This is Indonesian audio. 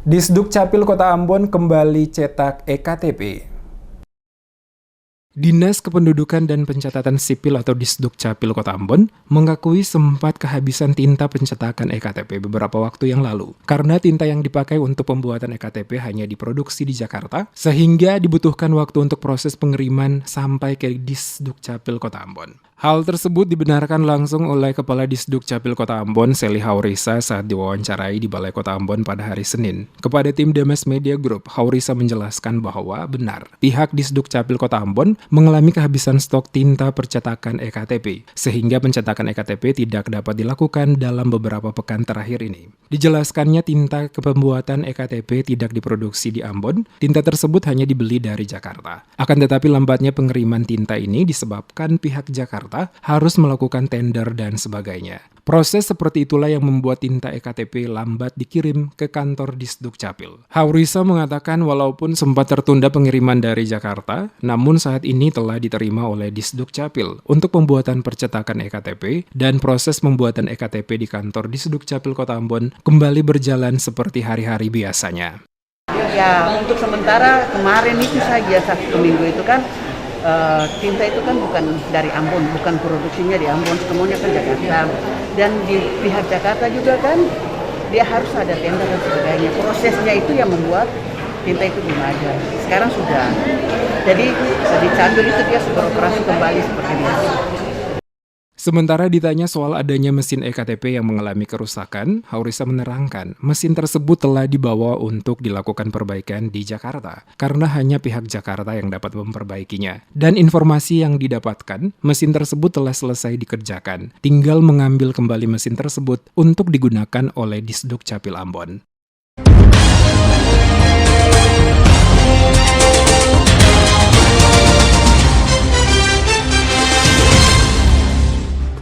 Disduk Capil Kota Ambon kembali cetak EKTP. Dinas Kependudukan dan Pencatatan Sipil atau Disduk Capil Kota Ambon mengakui sempat kehabisan tinta pencetakan EKTP beberapa waktu yang lalu. Karena tinta yang dipakai untuk pembuatan EKTP hanya diproduksi di Jakarta, sehingga dibutuhkan waktu untuk proses pengiriman sampai ke Disduk Capil Kota Ambon. Hal tersebut dibenarkan langsung oleh Kepala Disduk Capil Kota Ambon, Sally Haurisa, saat diwawancarai di Balai Kota Ambon pada hari Senin. Kepada tim Demes Media Group, Haurisa menjelaskan bahwa benar, pihak Disduk Capil Kota Ambon mengalami kehabisan stok tinta percetakan EKTP, sehingga pencetakan EKTP tidak dapat dilakukan dalam beberapa pekan terakhir ini. Dijelaskannya tinta kepembuatan EKTP tidak diproduksi di Ambon, tinta tersebut hanya dibeli dari Jakarta. Akan tetapi lambatnya pengiriman tinta ini disebabkan pihak Jakarta harus melakukan tender dan sebagainya. Proses seperti itulah yang membuat tinta EKTP lambat dikirim ke kantor Disduk Capil. Haurisa mengatakan walaupun sempat tertunda pengiriman dari Jakarta, namun saat ini telah diterima oleh Disduk Capil untuk pembuatan percetakan EKTP dan proses pembuatan EKTP di kantor Disduk Capil Kota Ambon kembali berjalan seperti hari-hari biasanya. Ya, untuk sementara kemarin itu saja satu minggu itu kan tinta itu kan bukan dari Ambon, bukan produksinya di Ambon, semuanya kan Jakarta. Dan di pihak Jakarta juga kan dia harus ada tender dan sebagainya. Prosesnya itu yang membuat tinta itu belum ada. Sekarang sudah. Jadi di Capil itu dia beroperasi kembali seperti biasa. Sementara ditanya soal adanya mesin EKTP yang mengalami kerusakan, Haurisa menerangkan mesin tersebut telah dibawa untuk dilakukan perbaikan di Jakarta, karena hanya pihak Jakarta yang dapat memperbaikinya. Dan informasi yang didapatkan, mesin tersebut telah selesai dikerjakan, tinggal mengambil kembali mesin tersebut untuk digunakan oleh Disduk Capil Ambon.